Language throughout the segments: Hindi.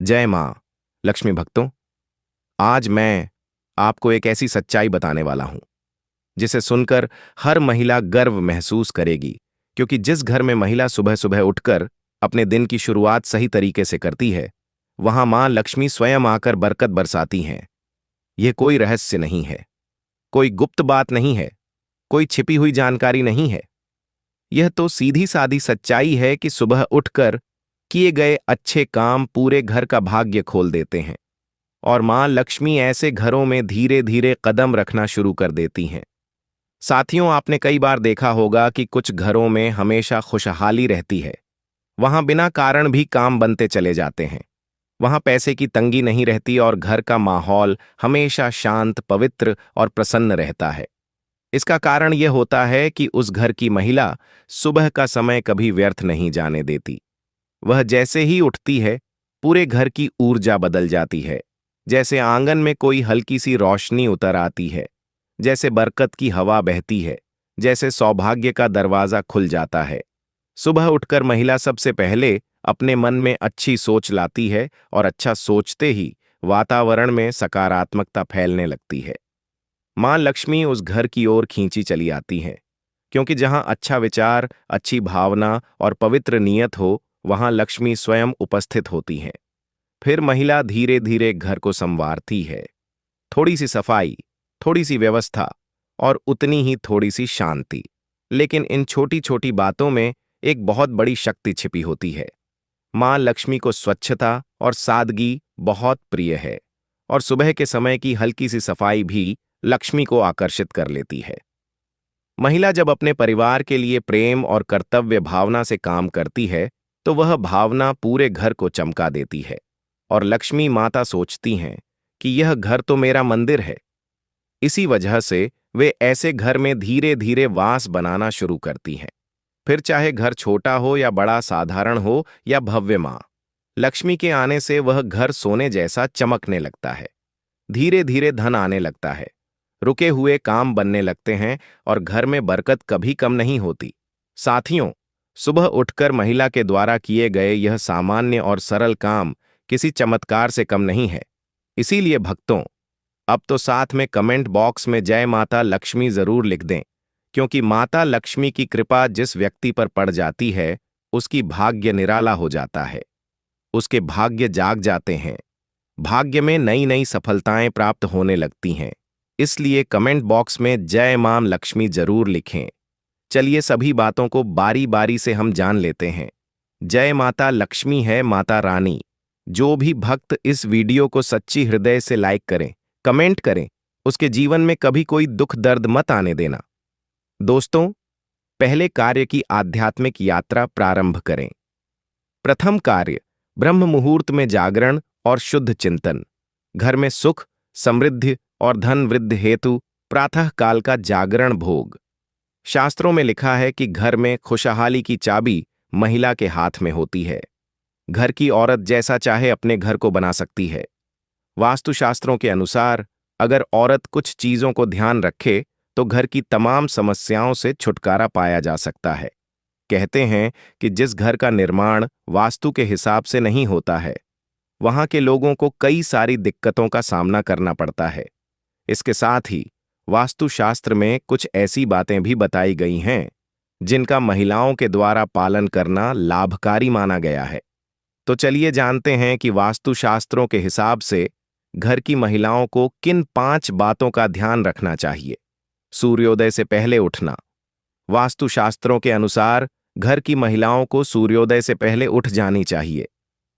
जय मां लक्ष्मी भक्तों। आज मैं आपको एक ऐसी सच्चाई बताने वाला हूं जिसे सुनकर हर महिला गर्व महसूस करेगी, क्योंकि जिस घर में महिला सुबह सुबह उठकर अपने दिन की शुरुआत सही तरीके से करती है, वहां मां लक्ष्मी स्वयं आकर बरकत बरसाती हैं। यह कोई रहस्य नहीं है, कोई गुप्त बात नहीं है, कोई छिपी हुई जानकारी नहीं है। यह तो सीधी सादी सच्चाई है कि सुबह उठकर किए गए अच्छे काम पूरे घर का भाग्य खोल देते हैं और मां लक्ष्मी ऐसे घरों में धीरे धीरे कदम रखना शुरू कर देती हैं। साथियों, आपने कई बार देखा होगा कि कुछ घरों में हमेशा खुशहाली रहती है। वहां बिना कारण भी काम बनते चले जाते हैं। वहां पैसे की तंगी नहीं रहती और घर का माहौल हमेशा शांत, पवित्र और प्रसन्न रहता है। इसका कारण यह होता है कि उस घर की महिला सुबह का समय कभी व्यर्थ नहीं जाने देती। वह जैसे ही उठती है, पूरे घर की ऊर्जा बदल जाती है। जैसे आंगन में कोई हल्की सी रोशनी उतर आती है, जैसे बरकत की हवा बहती है, जैसे सौभाग्य का दरवाजा खुल जाता है। सुबह उठकर महिला सबसे पहले अपने मन में अच्छी सोच लाती है और अच्छा सोचते ही वातावरण में सकारात्मकता फैलने लगती है। मां लक्ष्मी उस घर की ओर खींची चली आती हैं, क्योंकि जहां अच्छा विचार, अच्छी भावना और पवित्र नियत हो, वहां लक्ष्मी स्वयं उपस्थित होती हैं। फिर महिला धीरे धीरे घर को संवारती है। थोड़ी सी सफाई, थोड़ी सी व्यवस्था और उतनी ही थोड़ी सी शांति। लेकिन इन छोटी छोटी बातों में एक बहुत बड़ी शक्ति छिपी होती है। मां लक्ष्मी को स्वच्छता और सादगी बहुत प्रिय है, और सुबह के समय की हल्की सी सफाई भी लक्ष्मी को आकर्षित कर लेती है। महिला जब अपने परिवार के लिए प्रेम और कर्तव्य भावना से काम करती है, तो वह भावना पूरे घर को चमका देती है। और लक्ष्मी माता सोचती हैं कि यह घर तो मेरा मंदिर है। इसी वजह से वे ऐसे घर में धीरे धीरे वास बनाना शुरू करती हैं। फिर चाहे घर छोटा हो या बड़ा, साधारण हो या भव्य, मां लक्ष्मी के आने से वह घर सोने जैसा चमकने लगता है। धीरे धीरे धन आने लगता है, रुके हुए काम बनने लगते हैं और घर में बरकत कभी कम नहीं होती। साथियों, सुबह उठकर महिला के द्वारा किए गए यह सामान्य और सरल काम किसी चमत्कार से कम नहीं है। इसीलिए भक्तों, अब तो साथ में कमेंट बॉक्स में जय माता लक्ष्मी जरूर लिख दें, क्योंकि माता लक्ष्मी की कृपा जिस व्यक्ति पर पड़ जाती है, उसकी भाग्य निराला हो जाता है। उसके भाग्य जाग जाते हैं। भाग्य में नई नई सफलताएं प्राप्त होने लगती हैं। इसलिए कमेंट बॉक्स में जय मां लक्ष्मी जरूर लिखें। चलिए सभी बातों को बारी बारी से हम जान लेते हैं। जय माता लक्ष्मी है माता रानी। जो भी भक्त इस वीडियो को सच्ची हृदय से लाइक करें, कमेंट करें, उसके जीवन में कभी कोई दुख दर्द मत आने देना। दोस्तों, पहले कार्य की आध्यात्मिक यात्रा प्रारंभ करें। प्रथम कार्य, ब्रह्म मुहूर्त में जागरण और शुद्ध चिंतन। घर में सुख, समृद्धि और धन वृद्धि हेतु प्रातः काल का जागरण भोग। शास्त्रों में लिखा है कि घर में खुशहाली की चाबी महिला के हाथ में होती है। घर की औरत जैसा चाहे अपने घर को बना सकती है। वास्तुशास्त्रों के अनुसार अगर औरत कुछ चीजों को ध्यान रखे, तो घर की तमाम समस्याओं से छुटकारा पाया जा सकता है। कहते हैं कि जिस घर का निर्माण वास्तु के हिसाब से नहीं होता है, वहां के लोगों को कई सारी दिक्कतों का सामना करना पड़ता है। इसके साथ ही वास्तुशास्त्र में कुछ ऐसी बातें भी बताई गई हैं जिनका महिलाओं के द्वारा पालन करना लाभकारी माना गया है। तो चलिए जानते हैं कि वास्तुशास्त्रों के हिसाब से घर की महिलाओं को किन 5 बातों का ध्यान रखना चाहिए। सूर्योदय से पहले उठना। वास्तुशास्त्रों के अनुसार घर की महिलाओं को सूर्योदय से पहले उठ जानी चाहिए।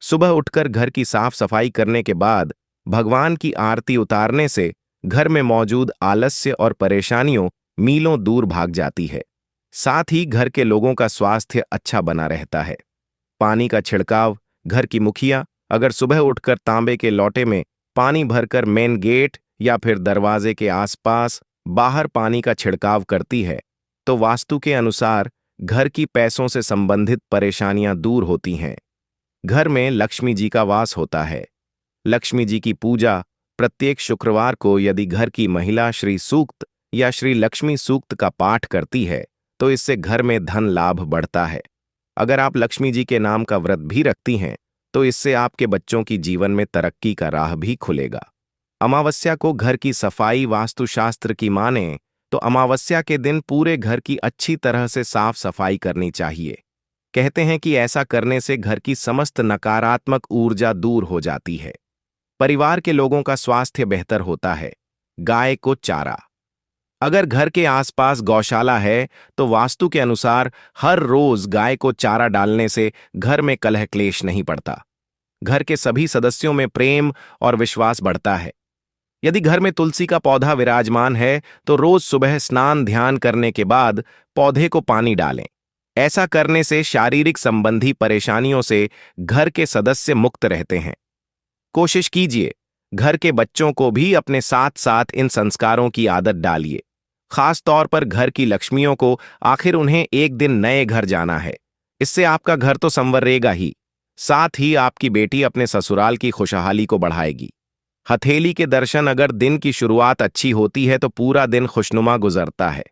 सुबह उठकर घर की साफ सफाई करने के बाद भगवान की आरती उतारने से घर में मौजूद आलस्य और परेशानियों मीलों दूर भाग जाती है। साथ ही घर के लोगों का स्वास्थ्य अच्छा बना रहता है। पानी का छिड़काव। घर की मुखिया अगर सुबह उठकर तांबे के लोटे में पानी भरकर मेन गेट या फिर दरवाजे के आसपास बाहर पानी का छिड़काव करती है, तो वास्तु के अनुसार घर की पैसों से संबंधित परेशानियां दूर होती हैं। घर में लक्ष्मी जी का वास होता है। लक्ष्मी जी की पूजा प्रत्येक शुक्रवार को यदि घर की महिला श्री सूक्त या श्री लक्ष्मी सूक्त का पाठ करती है, तो इससे घर में धन लाभ बढ़ता है। अगर आप लक्ष्मी जी के नाम का व्रत भी रखती हैं, तो इससे आपके बच्चों की जीवन में तरक्की का राह भी खुलेगा। अमावस्या को घर की सफाई वास्तुशास्त्र की माने तो अमावस्या के दिन पूरे घर की अच्छी तरह से साफ सफाई करनी चाहिए। कहते हैं कि ऐसा करने से घर की समस्त नकारात्मक ऊर्जा दूर हो जाती है। परिवार के लोगों का स्वास्थ्य बेहतर होता है। गाय को चारा। अगर घर के आसपास गौशाला है तो वास्तु के अनुसार हर रोज गाय को चारा डालने से घर में कलह क्लेश नहीं पड़ता। घर के सभी सदस्यों में प्रेम और विश्वास बढ़ता है। यदि घर में तुलसी का पौधा विराजमान है तो रोज सुबह स्नान ध्यान करने के बाद पौधे को पानी डालें। ऐसा करने से शारीरिक संबंधी परेशानियों से घर के सदस्य मुक्त रहते हैं। कोशिश कीजिए घर के बच्चों को भी अपने साथ साथ इन संस्कारों की आदत डालिए। खास तौर पर घर की लक्ष्मियों को, आखिर उन्हें एक दिन नए घर जाना है। इससे आपका घर तो संवरेगा ही, साथ ही आपकी बेटी अपने ससुराल की खुशहाली को बढ़ाएगी। हथेली के दर्शन। अगर दिन की शुरुआत अच्छी होती है तो पूरा दिन खुशनुमा गुजरता है।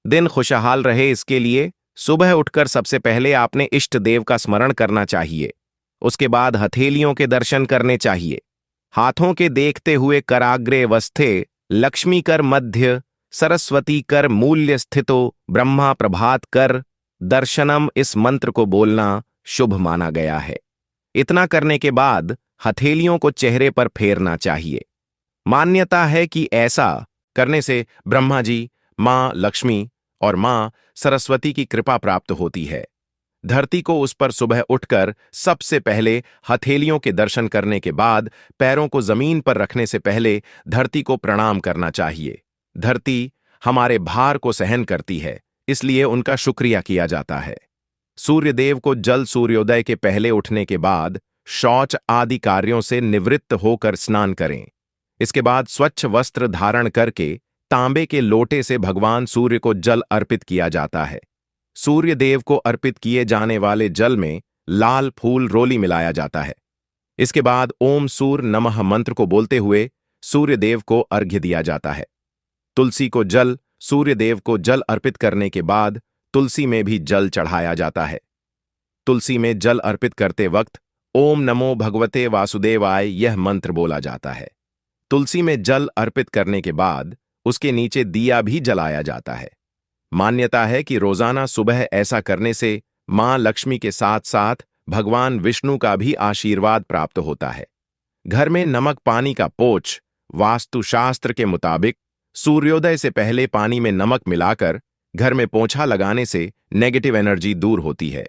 दिन खुशहाल रहे इसके लिए सुबह उठकर सबसे पहले आपने इष्ट देव का स्मरण करना चाहिए। उसके बाद हथेलियों के दर्शन करने चाहिए। हाथों के देखते हुए कराग्रे वस्थे लक्ष्मी कर मध्य सरस्वती कर मूल्य स्थितो ब्रह्मा प्रभात कर दर्शनम, इस मंत्र को बोलना शुभ माना गया है। इतना करने के बाद हथेलियों को चेहरे पर फेरना चाहिए। मान्यता है कि ऐसा करने से ब्रह्मा जी, मां लक्ष्मी और मां सरस्वती की कृपा प्राप्त होती है। धरती को उस पर सुबह उठकर सबसे पहले हथेलियों के दर्शन करने के बाद पैरों को जमीन पर रखने से पहले धरती को प्रणाम करना चाहिए। धरती हमारे भार को सहन करती है, इसलिए उनका शुक्रिया किया जाता है। सूर्यदेव को जल सूर्योदय के पहले उठने के बाद शौच आदि कार्यों से निवृत्त होकर स्नान करें। इसके बाद स्वच्छ वस्त्र धारण करके तांबे के लोटे से भगवान सूर्य को जल अर्पित किया जाता है। सूर्य देव को अर्पित किए जाने वाले जल में लाल फूल रोली मिलाया जाता है। इसके बाद ओम सूर्य नमः मंत्र को बोलते हुए सूर्य देव को अर्घ्य दिया जाता है। तुलसी को जल, सूर्य देव को जल अर्पित करने के बाद तुलसी में भी जल चढ़ाया जाता है। तुलसी में जल अर्पित करते वक्त ओम नमो भगवते वासुदेवाय यह मंत्र बोला जाता है। तुलसी में जल अर्पित करने के बाद उसके नीचे दिया भी जलाया जाता है। मान्यता है कि रोजाना सुबह ऐसा करने से मां लक्ष्मी के साथ साथ भगवान विष्णु का भी आशीर्वाद प्राप्त होता है। घर में नमक पानी का पोछ। वास्तुशास्त्र के मुताबिक सूर्योदय से पहले पानी में नमक मिलाकर घर में पोंछा लगाने से नेगेटिव एनर्जी दूर होती है।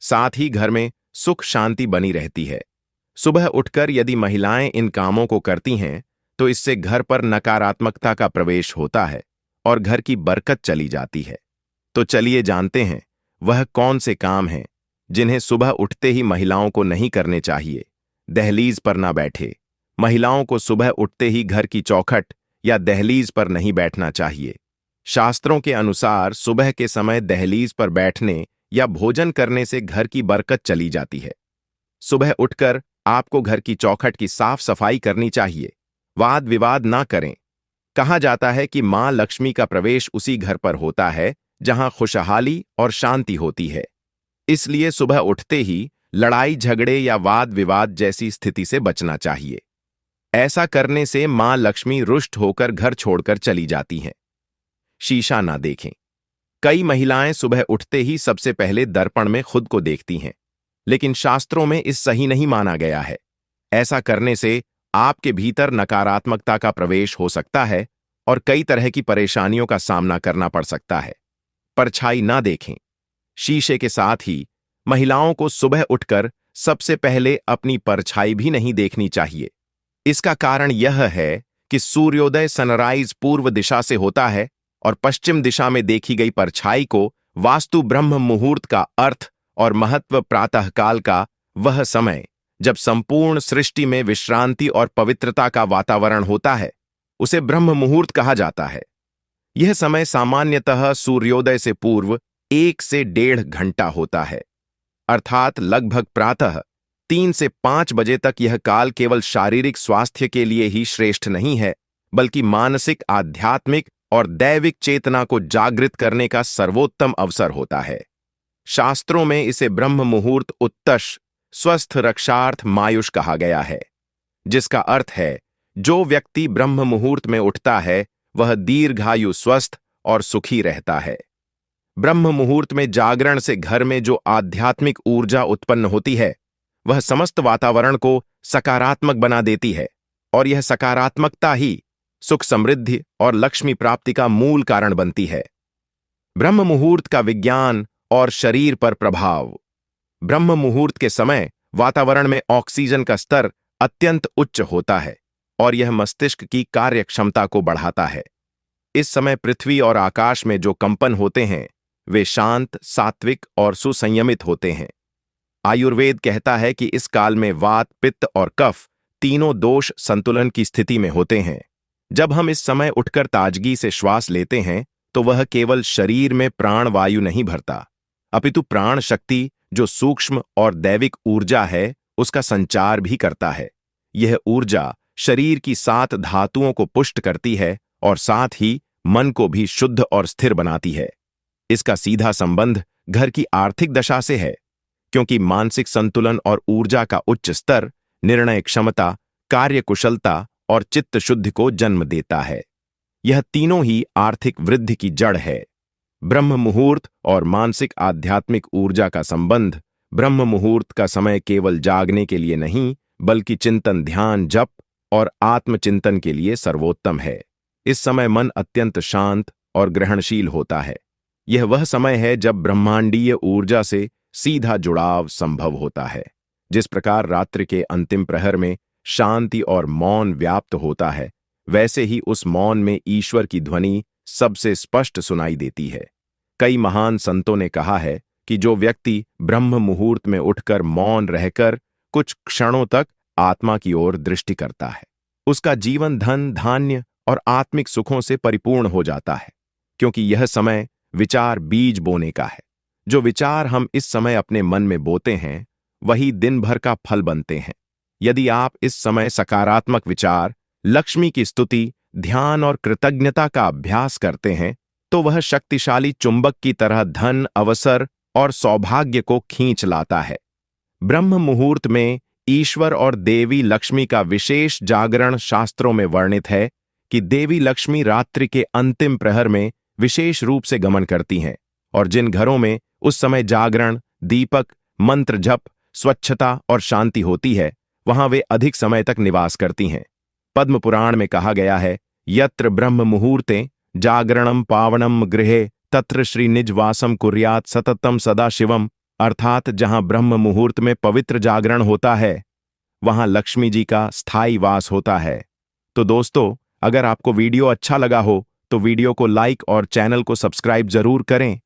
साथ ही घर में सुख शांति बनी रहती है। सुबह उठकर यदि महिलाएं इन कामों को करती हैं तो इससे घर पर नकारात्मकता का प्रवेश होता है और घर की बरकत चली जाती है। तो चलिए जानते हैं वह कौन से काम हैं जिन्हें सुबह उठते ही महिलाओं को नहीं करने चाहिए। दहलीज पर ना बैठे। महिलाओं को सुबह उठते ही घर की चौखट या दहलीज पर नहीं बैठना चाहिए। शास्त्रों के अनुसार सुबह के समय दहलीज पर बैठने या भोजन करने से घर की बरकत चली जाती है। सुबह उठकर आपको घर की चौखट की साफ सफाई करनी चाहिए। वाद विवाद ना करें। कहा जाता है कि मां लक्ष्मी का प्रवेश उसी घर पर होता है जहां खुशहाली और शांति होती है। इसलिए सुबह उठते ही लड़ाई झगड़े या वाद विवाद जैसी स्थिति से बचना चाहिए। ऐसा करने से मां लक्ष्मी रुष्ट होकर घर छोड़कर चली जाती हैं। शीशा ना देखें। कई महिलाएं सुबह उठते ही सबसे पहले दर्पण में खुद को देखती हैं, लेकिन शास्त्रों में इस सही नहीं माना गया है। ऐसा करने से आपके भीतर नकारात्मकता का प्रवेश हो सकता है और कई तरह की परेशानियों का सामना करना पड़ सकता है। परछाई ना देखें। शीशे के साथ ही महिलाओं को सुबह उठकर सबसे पहले अपनी परछाई भी नहीं देखनी चाहिए। इसका कारण यह है कि सूर्योदय सनराइज पूर्व दिशा से होता है और पश्चिम दिशा में देखी गई परछाई को वास्तु ब्रह्म मुहूर्त का अर्थ और महत्व प्रातःकाल का वह समय जब संपूर्ण सृष्टि में विश्रांति और पवित्रता का वातावरण होता है, उसे ब्रह्म मुहूर्त कहा जाता है। यह समय सामान्यतः सूर्योदय से पूर्व 1 से 1.5 घंटा होता है, अर्थात लगभग प्रातः 3 से 5 बजे तक। यह काल केवल शारीरिक स्वास्थ्य के लिए ही श्रेष्ठ नहीं है, बल्कि मानसिक, आध्यात्मिक और दैविक चेतना को जागृत करने का सर्वोत्तम अवसर होता है। शास्त्रों में इसे ब्रह्म मुहूर्त उत्तश स्वस्थ रक्षार्थ मायुष कहा गया है, जिसका अर्थ है जो व्यक्ति ब्रह्म मुहूर्त में उठता है वह दीर्घायु स्वस्थ और सुखी रहता है। ब्रह्म मुहूर्त में जागरण से घर में जो आध्यात्मिक ऊर्जा उत्पन्न होती है वह समस्त वातावरण को सकारात्मक बना देती है, और यह सकारात्मकता ही सुख समृद्धि और लक्ष्मी प्राप्ति का मूल कारण बनती है। ब्रह्म मुहूर्त का विज्ञान और शरीर पर प्रभाव। ब्रह्म मुहूर्त के समय वातावरण में ऑक्सीजन का स्तर अत्यंत उच्च होता है और यह मस्तिष्क की कार्यक्षमता को बढ़ाता है। इस समय पृथ्वी और आकाश में जो कंपन होते हैं वे शांत, सात्विक और सुसंयमित होते हैं। आयुर्वेद कहता है कि इस काल में वात, पित्त और कफ तीनों दोष संतुलन की स्थिति में होते हैं। जब हम इस समय उठकर ताजगी से श्वास लेते हैं तो वह केवल शरीर में प्राण वायु नहीं भरता, अपितु प्राण शक्ति जो सूक्ष्म और दैविक ऊर्जा है उसका संचार भी करता है। यह ऊर्जा शरीर की 7 धातुओं को पुष्ट करती है और साथ ही मन को भी शुद्ध और स्थिर बनाती है। इसका सीधा संबंध घर की आर्थिक दशा से है, क्योंकि मानसिक संतुलन और ऊर्जा का उच्च स्तर निर्णय क्षमता, कार्यकुशलता और चित्त शुद्धि को जन्म देता है। यह तीनों ही आर्थिक वृद्धि की जड़ है। ब्रह्म मुहूर्त और मानसिक आध्यात्मिक ऊर्जा का संबंध। ब्रह्म मुहूर्त का समय केवल जागने के लिए नहीं बल्कि चिंतन, ध्यान, जप और आत्मचिंतन के लिए सर्वोत्तम है। इस समय मन अत्यंत शांत और ग्रहणशील होता है। यह वह समय है जब ब्रह्मांडीय ऊर्जा से सीधा जुड़ाव संभव होता है। जिस प्रकार रात्रि के अंतिम प्रहर में शांति और मौन व्याप्त होता है, वैसे ही उस मौन में ईश्वर की ध्वनि सबसे स्पष्ट सुनाई देती है। कई महान संतों ने कहा है कि जो व्यक्ति ब्रह्म मुहूर्त में उठकर मौन रहकर कुछ क्षणों तक आत्मा की ओर दृष्टि करता है, उसका जीवन धन, धान्य और आत्मिक सुखों से परिपूर्ण हो जाता है, क्योंकि यह समय विचार बीज बोने का है। जो विचार हम इस समय अपने मन में बोते हैं वही दिन भर का फल बनते हैं। यदि आप इस समय सकारात्मक विचार, लक्ष्मी की स्तुति, ध्यान और कृतज्ञता का अभ्यास करते हैं तो वह शक्तिशाली चुंबक की तरह धन, अवसर और सौभाग्य को खींच लाता है। ब्रह्म मुहूर्त में ईश्वर और देवी लक्ष्मी का विशेष जागरण शास्त्रों में वर्णित है कि देवी लक्ष्मी रात्रि के अंतिम प्रहर में विशेष रूप से गमन करती हैं, और जिन घरों में उस समय जागरण, दीपक, मंत्र जप, स्वच्छता और शांति होती है वहां वे अधिक समय तक निवास करती हैं। पद्म पुराण में कहा गया है, यत्र ब्रह्म मुहूर्ते जागरणम पावनम गृहे तत्र श्री निज वासम कुर्यात सततम सदा शिवम। अर्थात जहां ब्रह्म मुहूर्त में पवित्र जागरण होता है वहां लक्ष्मी जी का स्थायी वास होता है। तो दोस्तों, अगर आपको वीडियो अच्छा लगा हो तो वीडियो को लाइक और चैनल को सब्सक्राइब जरूर करें।